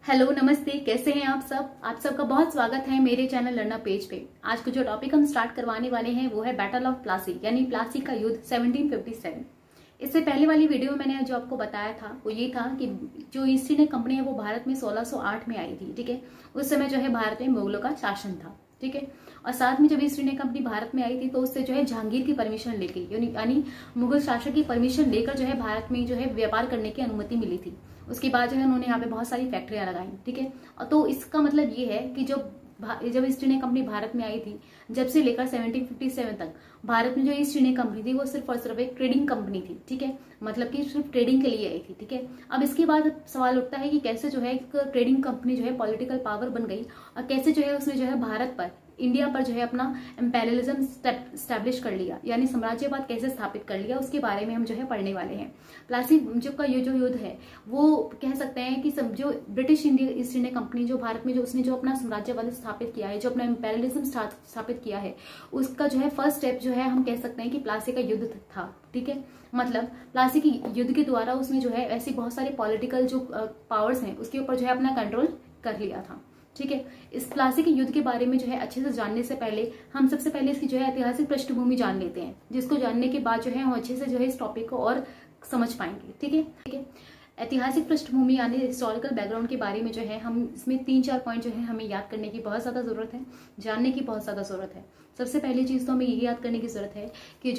Hello नमस्ते, कैसे हैं आप सब। आप सबका बहुत स्वागत है मेरे चैनल लर्नर पेज पे। आज को जो टॉपिक हम स्टार्ट करवाने वाले हैं वो है बैटल ऑफ प्लासी यानी प्लासी का युद्ध 1757। इससे पहले वाली वीडियो में मैंने जो आपको बताया था वो ये था कि जो ईस्ट इंडिया कंपनी है वो भारत में 1608 में आई थी। ठीक है, उस समय जो है भारत में मुगलों का शासन था। ठीक है, और साथ में जब ईस्ट इंडिया कंपनी भारत में आई थी तो उससे जो है जहांगीर की परमिशन लेके यानी मुगल शासक की परमिशन लेकर जो है भारत में जो है व्यापार करने की अनुमति मिली थी। उसके बाद जो है उन्होंने यहाँ पे बहुत सारी फैक्ट्रियां लगाई। ठीक है, और तो इसका मतलब ये है कि जब ईस्ट इंडिया कंपनी भारत में आई थी, जब से लेकर 1757 तक भारत में जो ईस्ट इंडिया कंपनी थी वो सिर्फ और सिर्फ एक ट्रेडिंग कंपनी थी। ठीक है, मतलब कि सिर्फ ट्रेडिंग के लिए आई थी। ठीक है, अब इसके बाद सवाल उठता है कि कैसे जो है एक ट्रेडिंग कंपनी जो है पॉलिटिकल पावर बन गई और कैसे जो है उसने जो है भारत पर, इंडिया पर जो है अपना एम्पेरियलिज्म स्टैब्लिश कर लिया, यानी साम्राज्यवाद कैसे स्थापित कर लिया, उसके बारे में हम जो है पढ़ने वाले हैं। प्लासी जो का ये जो युद्ध है वो कह सकते हैं कि जो ब्रिटिश ईस्ट इंडिया कंपनी जो भारत में जो उसने जो अपना साम्राज्यवाद स्थापित किया है, जो अपना एम्पेरियलिज्म स्थापित किया है, उसका जो है फर्स्ट स्टेप जो है हम कह सकते हैं कि प्लासी का युद्ध था। ठीक है, मतलब प्लासी की युद्ध के द्वारा उसने जो है ऐसी बहुत सारे पॉलिटिकल जो पावर्स हैं उसके ऊपर जो है अपना कंट्रोल कर लिया था। ठीक है, इस प्लासी के युद्ध के बारे में जो है अच्छे से जानने से पहले हम सबसे पहले इसकी जो है ऐतिहासिक पृष्ठभूमि जान लेते हैं, जिसको जानने के बाद जो है हम अच्छे से जो है इस टॉपिक को और समझ पाएंगे। ठीक है, ठीक है, ऐतिहासिक पृष्ठभूमि यानी हिस्टोरिकल बैकग्राउंड के बारे में जो है हम इसमें 3-4 पॉइंट जो है हमें याद करने की बहुत ज्यादा जरूरत है, जानने की बहुत ज्यादा जरूरत है। सबसे पहली चीज तो हमें ये याद करने की जरूरत है कि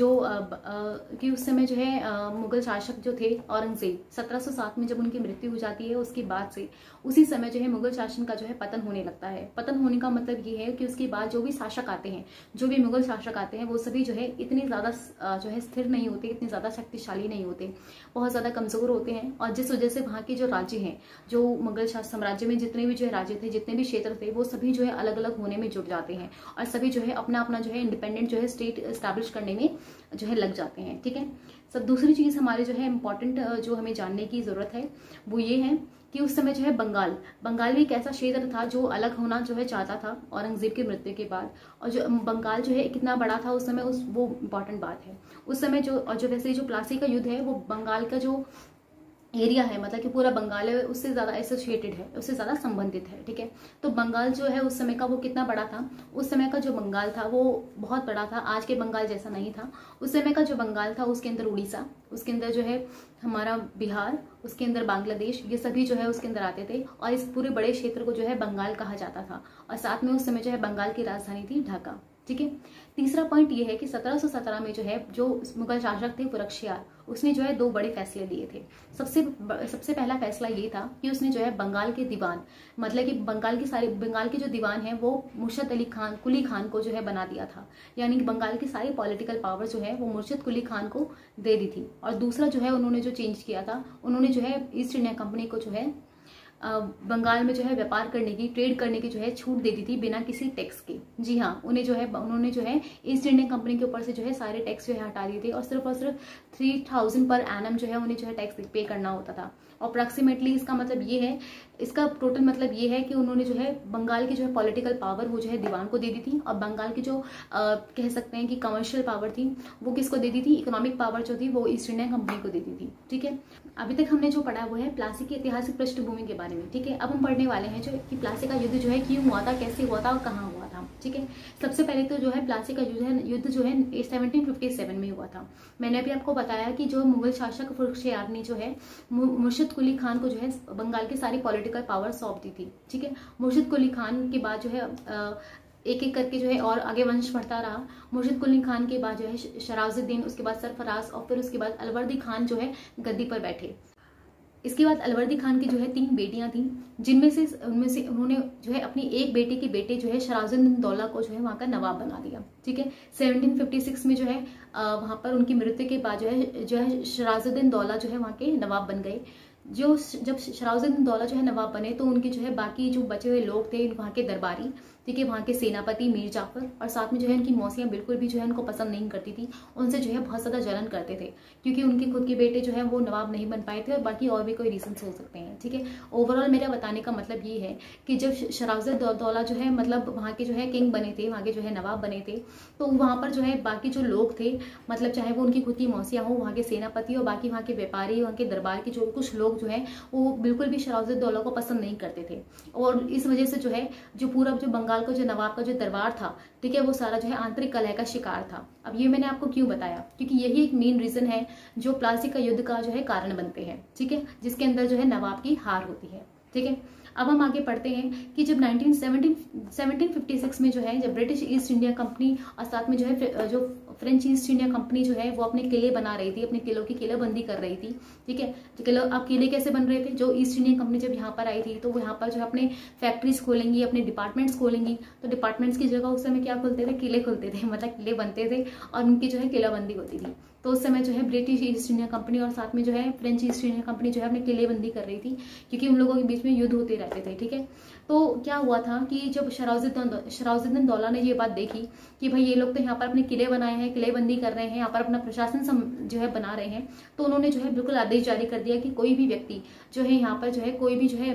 कि उस समय जो है मुगल शासक जो थे औरंगजेब 1707 में जब उनकी मृत्यु हो जाती है, उसके बाद से उसी समय जो है मुगल शासन का जो है पतन होने लगता है। पतन होने का मतलब ये है कि उसके बाद जो भी शासक आते हैं, जो भी मुगल शासक आते हैं, वो सभी जो है इतने ज्यादा जो है स्थिर नहीं होते, इतने ज्यादा शक्तिशाली नहीं होते, बहुत ज्यादा कमजोर होते हैं। और जिस वजह से वहां के जो राज्य हैं, जो मुगल साम्राज्य में जितने भी जो है राज्य थे, जितने भी क्षेत्र थे, वो सभी जो है अलग अलग होने में जुट जाते हैं और सभी जो है अपना अपना जो है इंडिपेंडेंट जो है स्टेट एस्टैब्लिश करने में जो है लग जाते हैं। ठीक है, सब दूसरी चीज हमारे जो है इम्पोर्टेंट जो हमें जानने की जरूरत है वो ये है कि उस समय जो है बंगाल भी एक ऐसा क्षेत्र था जो अलग होना जो है चाहता था औरंगजेब की मृत्यु के बाद। और जो बंगाल जो है कितना बड़ा था उस समय, वो इम्पोर्टेंट बात है। उस समय जो वैसे जो प्लासी का युद्ध है वो बंगाल का जो एरिया है, मतलब कि पूरा बंगाल है, उससे ज्यादा एसोसिएटेड है, उससे ज्यादा संबंधित है। ठीक है, तो बंगाल जो है उस समय का वो कितना बड़ा था, उस समय का जो बंगाल था वो बहुत बड़ा था, आज के बंगाल जैसा नहीं था। उस समय का जो बंगाल था उसके अंदर उड़ीसा, उसके अंदर जो है हमारा बिहार, उसके अंदर बांग्लादेश, ये सभी जो है उसके अंदर आते थे और इस पूरे बड़े क्षेत्र को जो है बंगाल कहा जाता था। और साथ में उस समय जो है बंगाल की राजधानी थी ढाका। ठीक है, तीसरा पॉइंट ये है कि 1717 में जो है जो मुगल शासक थे पुरक्षियार, उसने जो है 2 बड़े फैसले लिए थे। सबसे पहला फैसला ये था कि उसने जो है बंगाल के दीवान, मतलब कि बंगाल के जो दीवान है वो मुर्शद अली खान कुली खान को जो है बना दिया था, यानी कि बंगाल की सारी पॉलिटिकल पावर जो है वो मुर्शद कुली खान को दे दी थी। और दूसरा जो है उन्होंने जो चेंज किया था, उन्होंने जो है ईस्ट इंडिया कंपनी को जो है बंगाल में जो है व्यापार करने की, ट्रेड करने की जो है छूट दे दी थी बिना किसी टैक्स के। जी हाँ, उन्होंने जो है ईस्ट इंडियन कंपनी के ऊपर से जो है सारे टैक्स जो है हटा दिए थे और सिर्फ 3000 पर एनम जो है उन्हें जो है टैक्स पे करना होता था। अप्रोक्सीमेटली इसका टोटल मतलब ये है कि उन्होंने जो है बंगाल की जो है पॉलिटिकल पावर वो जो है दीवान को दे दी थी और बंगाल की जो कह सकते हैं कि कमर्शियल पावर थी वो किसको दे दी थी, इकोनॉमिक पावर जो थी वो ईस्ट इंडियन कंपनी को दे दी थी। ठीक है, अभी तक हमने जो पढ़ा वो है प्लासी की ऐतिहासिक पृष्ठभूमि के बारे में। ठीक है, अब हम पढ़ने वाले हैं जो कि प्लासी का युद्ध जो है क्यों हुआ था, कैसे हुआ था और कहाँ हुआ था। ठीक है, सबसे पहले तो जो है प्लासी का युद्ध जो है 1757 में हुआ था। मैंने अभी आपको बताया कि जो मुगल शासक पुरक्षियार ने जो है मुर्शिद कुली खान को जो है बंगाल की सारी पॉलिटिकल पावर सौंप दी थी। ठीक है, मुर्शिद कुली खान के बाद जो है एक एक करके जो है और आगे वंश बढ़ता रहा। मुर्शिद कुली खान के बाद जो है शराजुद्दीन, उसके बाद सरफराज और फिर उसके बाद अलवर्दी खान जो है गद्दी पर बैठे। इसके बाद अलवर्दी खान की जो है 3 बेटियां थीं, उनमें से उन्होंने जो है अपनी एक बेटे के बेटे जो है शराजुद्दीन दौला को जो है वहां का नवाब बना दिया। ठीक है, 1756 में जो है वहां पर उनकी मृत्यु के बाद जो है शराजुद्दीन दौला जो है वहां के नवाब बन गए। जब शराजुद्दीन दौला जो है नवाब बने तो उनके जो है बाकी जो बचे हुए लोग थे वहां के दरबारी, ठीक है। वहाँ के सेनापति मीर जाफर और साथ में जो है उनकी मौसियाँ बिल्कुल भी जो है उनको पसंद नहीं करती थी, उनसे जो है बहुत ज़्यादा जलन करते थे, क्योंकि उनके खुद के बेटे जो है वो नवाब नहीं बन पाए थे, और बाकी और भी कोई रीजन हो सकते हैं, ठीक है। ओवरऑल मेरा बताने का मतलब ये है कि जब शराफत दौला जो है मतलब वहाँ के जो है किंग बने थे, वहाँ के जो है नवाब बने थे, तो वहाँ पर जो है बाकी जो लोग थे, मतलब चाहे वो उनकी खुद की मौसियाँ हो, वहाँ के सेनापति और बाकी वहाँ के व्यापारी, वहाँ के दरबार के जो कुछ लोग जो है वो बिल्कुल भी शराफत दौला को पसंद नहीं करते थे, और इस वजह से जो है जो पूरा जो बंगाल का जो नवाब का जो दरबार था, ठीक है, वो सारा जो है आंतरिक कलह का शिकार था। अब ये मैंने आपको क्यों बताया, क्योंकि यही एक मेन रीजन है जो प्लासी का युद्ध का जो है कारण बनते हैं, ठीक है, जिसके अंदर जो है नवाब की हार होती है, ठीक है। अब हम आगे पढ़ते हैं कि जब 1756 में जो है जब ब्रिटिश ईस्ट इंडिया कंपनी और साथ में जो है जो फ्रेंच ईस्ट इंडिया कंपनी जो है वो अपने किले बना रही थी, अपने किलों की किलेबंदी कर रही थी, ठीक है। किले, अब किले कैसे बन रहे थे, जो ईस्ट इंडिया कंपनी जब यहाँ पर आई थी तो वो यहाँ पर जो है अपने फैक्ट्रीज खोलेंगी, अपने डिपार्टमेंट्स खोलेंगी, तो डिपार्टमेंट्स की जगह उस समय क्या खुलते थे, किले खुलते थे, मतलब किले बनते थे और उनकी जो है किलाबंदी होती थी। तो उस समय जो है ब्रिटिश ईस्ट इंडिया कंपनी और साथ में जो है फ्रेंच ईस्ट इंडिया कंपनी जो है अपने किलेबंदी कर रही थी, क्योंकि उन लोगों के बीच में युद्ध होते रहते थे, ठीक है। तो क्या हुआ था कि जब शराफुद्दीन दौला ने ये बात देखी कि भाई ये लोग तो यहाँ पर अपने किले बनाए हैं, किलेबंदी कर रहे हैं, यहाँ पर अपना प्रशासन जो है बना रहे हैं, तो उन्होंने जो है बिल्कुल आदेश जारी कर दिया कि कोई भी व्यक्ति जो है यहाँ पर जो है कोई भी जो है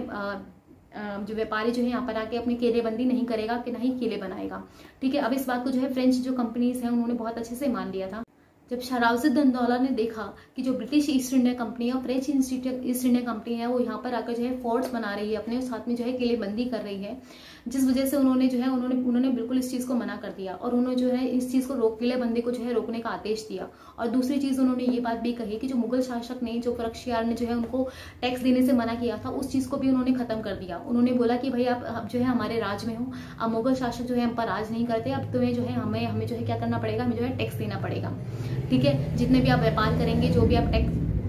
जो व्यापारी जो है यहाँ पर आके अपनी किलेबंदी नहीं करेगा, कि नहीं किले बनाएगा, ठीक है। अब इस बात को जो है फ्रेंच जो कंपनीज हैं उन्होंने बहुत अच्छे से मान लिया था। जब शराफुद्दीन दौला ने देखा कि जो ब्रिटिश ईस्ट इंडिया कंपनी और फ्रेंच ईस्ट इंडिया कंपनी है वो यहाँ पर आकर जो है फोर्ट्स बना रही है अपने, साथ में जो है किलेबंदी कर रही है, जिस वजह से उन्होंने जो है उन्होंने बिल्कुल इस चीज़ को मना कर दिया और उन्होंने जो है इस चीज़ को किलेबंदी को जो है रोकने का आदेश दिया। और दूसरी चीज़ उन्होंने ये बात भी कही कि जो मुगल शासक ने, जो फ़र्रुखशियार ने जो है उनको टैक्स देने से मना किया था, उस चीज़ को भी उन्होंने खत्म कर दिया। उन्होंने बोला कि भाई आप जो है हमारे राज में हो, अब मुगल शासक जो है हम पर राज नहीं करते, अब तुम्हें जो है हमें जो है क्या करना पड़ेगा, हमें जो है टैक्स देना पड़ेगा, ठीक है। जितने भी आप व्यापार करेंगे, जो भी आप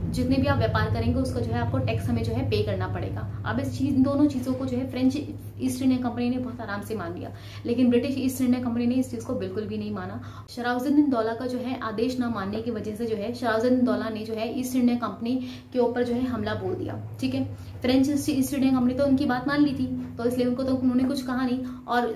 जितने भी आप व्यापार करेंगे उसका जो है आपको टैक्स हमें जो है पे करना पड़ेगा। अब इन दोनों चीज़ों को जो है फ्रेंच ईस्ट इंडिया कंपनी ने बहुत आराम से मान लिया, लेकिन ब्रिटिश ईस्ट इंडिया कंपनी ने इस चीज़ को बिल्कुल भी नहीं माना। शराफुद्दीन दौला का जो है आदेश न मानने की वजह से जो है शराफुद्दीन दौला ने जो है ईस्ट इंडिया कंपनी के ऊपर जो है हमला बोल दिया, ठीक है। फ्रेंच ईस्ट इंडिया कंपनी तो उनकी बात मान ली थी, तो इसलिए उनको तो उन्होंने कुछ कहा नहीं, और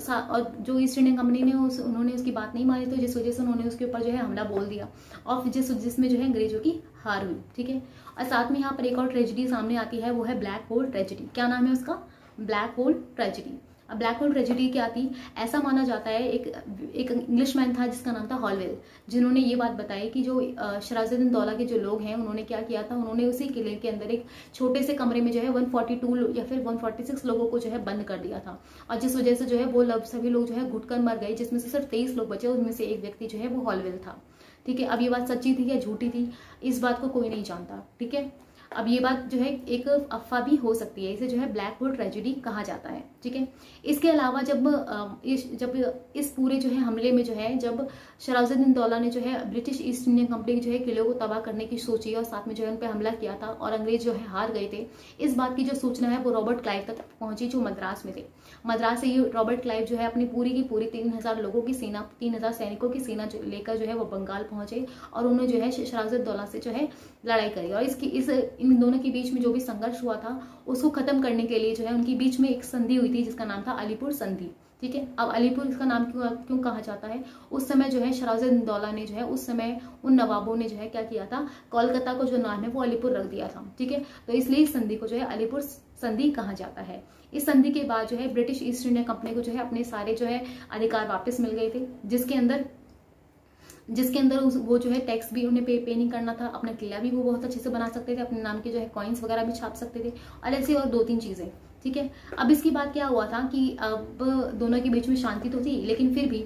जो ईस्ट इंडिया कंपनी ने उन्होंने उसकी बात नहीं मानी, तो जिस वजह से उन्होंने उसके ऊपर जो है हमला बोल दिया, और जिसमें जो है अंग्रेजों की हार हुई, ठीक है। और साथ में यहाँ पर एक और ट्रेजेडी सामने आती है, वो है ब्लैक होल ट्रेजेडी। क्या नाम है उसका, ब्लैक होल ट्रेजेडी। अब ब्लैक होल ट्रेजेडी क्या थी, ऐसा माना जाता है एक इंग्लिशमैन था जिसका नाम था हॉलवेल, जिन्होंने ये बात बताई कि जो शराफुद्दीन दौला के जो लोग हैं उन्होंने क्या किया था, उन्होंने उसी किले के अंदर एक छोटे से कमरे में जो है 142 या फिर 146 लोगों को जो है बंद कर दिया था, और जिस वजह से जो है वो सभी लोग जो है घुटकर मर गए, जिसमें से सिर्फ 23 लोग बचे, उनमें से एक व्यक्ति जो है वो हॉलवेल था, ठीक है। अब ये बात सच्ची थी या झूठी थी, इस बात को कोई नहीं जानता, ठीक है। अब ये बात जो है एक अफवाह भी हो सकती है, इसे जो है ब्लैक होल ट्रेजेडी कहा जाता है, ठीक है। इसके अलावा जब इस पूरे जो है हमले में जो है जब शराफुद्दीन दौला ने जो है ब्रिटिश ईस्ट इंडिया कंपनी के जो है किलों को तबाह करने की सोची और साथ में जो है उन पर हमला किया था और अंग्रेज जो है हार गए थे, इस बात की जो सूचना है वो रॉबर्ट क्लाइव तक पहुंची, जो मद्रास में थे। मद्रास से ये रॉबर्ट क्लाइव जो है अपनी पूरी की पूरी 3000 लोगों की सेना, 3000 सैनिकों की सेना लेकर जो है वो बंगाल पहुंचे, और उन्होंने जो है शराफुद्दीन दौला से जो है लड़ाई करी, और इन दोनों के बीच में जो भी संघर्ष हुआ था उसको खत्म करने के लिए जो है उनके बीच में एक संधि हुई थी जिसका नाम था अलीपुर संधि, ठीक है। अब अलीपुर इसका नाम क्यों कहा जाता है, उस समय जो है शराफुद्दीन दौला ने जो है उस समय उन नवाबों ने जो है क्या किया था, कोलकाता को जो नाम है वो अलीपुर रख दिया था, ठीक है। तो इसलिए इस संधि को जो है अलीपुर संधि कहा जाता है। इस संधि के बाद जो है ब्रिटिश ईस्ट इंडिया कंपनी को जो है अपने सारे जो है अधिकार वापस मिल गए थे, जिसके अंदर वो जो है टैक्स भी उन्हें पे नहीं करना था, अपना किला भी वो बहुत अच्छे से बना सकते थे, अपने नाम के जो है कॉइन्स वगैरह भी छाप सकते थे, और ऐसी और 2-3 चीजें, ठीक है। अब इसके बाद क्या हुआ था कि अब दोनों के बीच में शांति तो थी, लेकिन फिर भी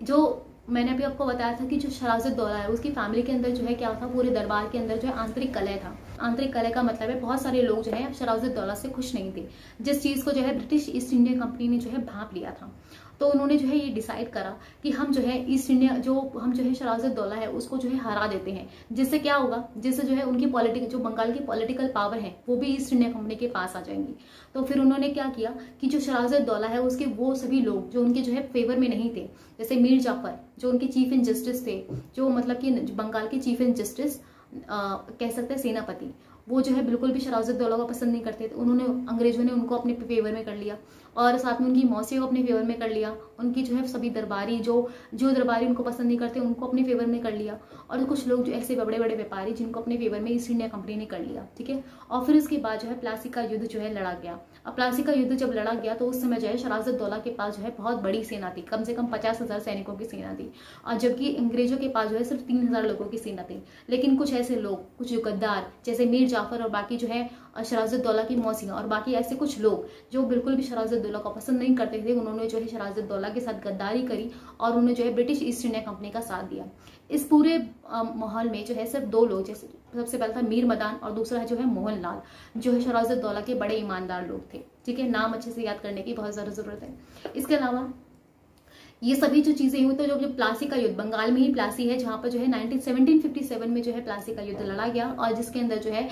जो मैंने अभी आपको बताया था कि जो शराफुद्दीन दौला है उसकी फैमिली के अंदर जो है क्या था, पूरे दरबार के अंदर जो है आंतरिक कलह था। आंतरिक कलह का मतलब है बहुत सारे लोग जो है शराफुद्दीन दौला से खुश नहीं थे, जिस चीज को जो है ब्रिटिश ईस्ट इंडिया कंपनी ने जो है भांप लिया था। तो उन्होंने जो है ये डिसाइड करा कि हम जो है हम जो है शराफुद्दीन दौला है उसको जो है हरा देते हैं, जिससे क्या होगा, जिससे जो है उनकी जो बंगाल की पॉलिटिकल पावर है वो भी ईस्ट इंडिया कंपनी के पास आ जाएंगी। तो फिर उन्होंने क्या किया कि जो शराफुद्दीन दौला है उसके वो सभी लोग जो उनके जो है फेवर में नहीं थे, जैसे मीर जाफर जो उनके चीफ इन जस्टिस थे, जो मतलब कि बंगाल के चीफ इन जस्टिस कह सकते हैं सेनापति, वो जो है बिल्कुल भी शराफुद्दीन दौला को पसंद नहीं करते थे। अंग्रेजों ने उनको अपने फेवर में कर लिया, और साथ में उनकी मौसी को अपने फेवर में कर लिया, उनकी जो है सभी दरबारी जो दरबारी उनको पसंद नहीं करते उनको अपने फेवर में कर लिया, और कुछ लोग जो ऐसे बड़े बड़े व्यापारी जिनको अपने फेवर में ईस्ट इंडिया कंपनी ने कर लिया, ठीक है। और फिर उसके बाद जो है प्लासी का युद्ध जो है लड़ा गया। अब प्लासी का युद्ध जब लड़ा गया तो उस समय जो है शराजत-उद-दौला के पास जो है बहुत बड़ी सेना थी, कम से कम 50,000 सैनिकों की सेना थी, और जबकि अंग्रेजों के पास जो है सिर्फ 3,000 लोगों की सेना थी। लेकिन कुछ ऐसे लोग, कुछ जो गद्दार जैसे मीर जाफर और बाकी जो है शराजत-उद-दौला की मौसियां और बाकी ऐसे कुछ लोग जो बिल्कुल भी शराजत-उद-दौला को पसंद नहीं करते थे, उन्होंने जो है शराजत-उद-दौला के साथ गद्दारी करी और उन्होंने जो है ब्रिटिश ईस्ट इंडिया कंपनी का साथ दिया। इस पूरे माहौल में जो है सिर्फ 2 लोग, जैसे सबसे पहला था मीर मदान और दूसरा जो है मोहन लाल, जो है शराजत-उद-दौला के बड़े ईमानदार लोग थे, ठीक है। नाम अच्छे से याद करने की बहुत ज्यादा जरूरत है। इसके अलावा ये सभी जो चीजें हुई तो जो प्लासी का युद्ध, बंगाल में ही प्लासी है जहां पर जो है 1757 में जो है प्लासी का युद्ध लड़ा गया, और जिसके अंदर जो है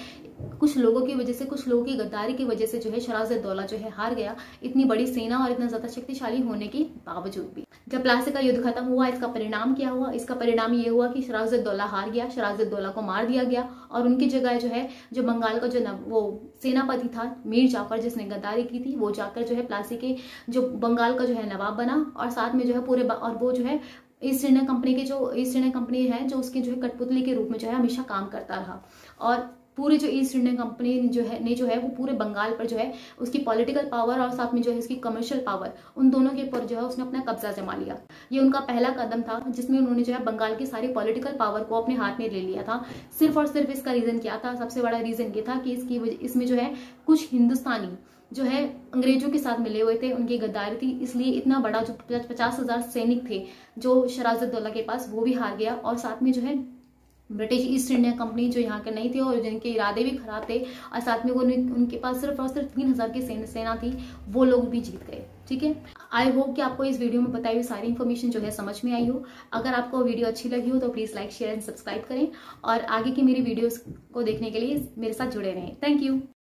कुछ लोगों की वजह से, कुछ लोगों की गद्दारी की वजह से जो है शराजत-उद-दौला जो है हार गया, इतनी बड़ी सेना और इतना ज्यादा शक्तिशाली होने के बावजूद भी। जब प्लासी का युद्ध खत्म हुआ, इसका परिणाम क्या हुआ? इसका परिणाम ये हुआ कि शराजत-उद-दौला हार गया, शराजत-उद-दौला को मार दिया गया, और उनकी जगह जो है जो बंगाल का जो वो सेनापति था मीर जाफर जिसने गद्दारी की थी, वो जाकर जो है प्लासी के जो बंगाल का जो है नवाब बना, और साथ में जो है पूरे और वो जो है ईस्ट इंडिया कंपनी के जो ईस्ट इंडिया कंपनी है जो उसके जो है कठपुतली के रूप में जो है हमेशा काम करता रहा, और पूरे जो ईस्ट इंडियन कंपनी जो है वो पूरे बंगाल पर जो है उसकी पॉलिटिकल पावर और साथ में जो है उसकी कमर्शियल पावर, उन दोनों के ऊपर जो है उसने अपना कब्जा जमा लिया। ये उनका पहला कदम था जिसमें उन्होंने जो है बंगाल की सारी पॉलिटिकल पावर को अपने हाथ में ले लिया था। सिर्फ और सिर्फ इसका रीजन क्या था? सबसे बड़ा रीजन ये था कि इसमें जो है कुछ हिंदुस्तानी जो है अंग्रेजों के साथ मिले हुए थे, उनकी गद्दारी थी, इसलिए इतना बड़ा जो 50,000 सैनिक थे जो शराजत-उद-दौला के पास, वो भी हार गया, और साथ में जो है ब्रिटिश ईस्ट इंडिया कंपनी जो यहाँ के नहीं थे और जिनके इरादे भी खराब थे, और साथ में वो उनके पास सिर्फ और सिर्फ 3,000 की सेना थी, वो लोग भी जीत गए, ठीक है। आई होप कि आपको इस वीडियो में बताई हुई सारी इन्फॉर्मेशन जो है समझ में आई हो। अगर आपको वीडियो अच्छी लगी हो तो please like, share and subscribe करें, और आगे की मेरी वीडियोस को देखने के लिए मेरे साथ जुड़े रहें। Thank you.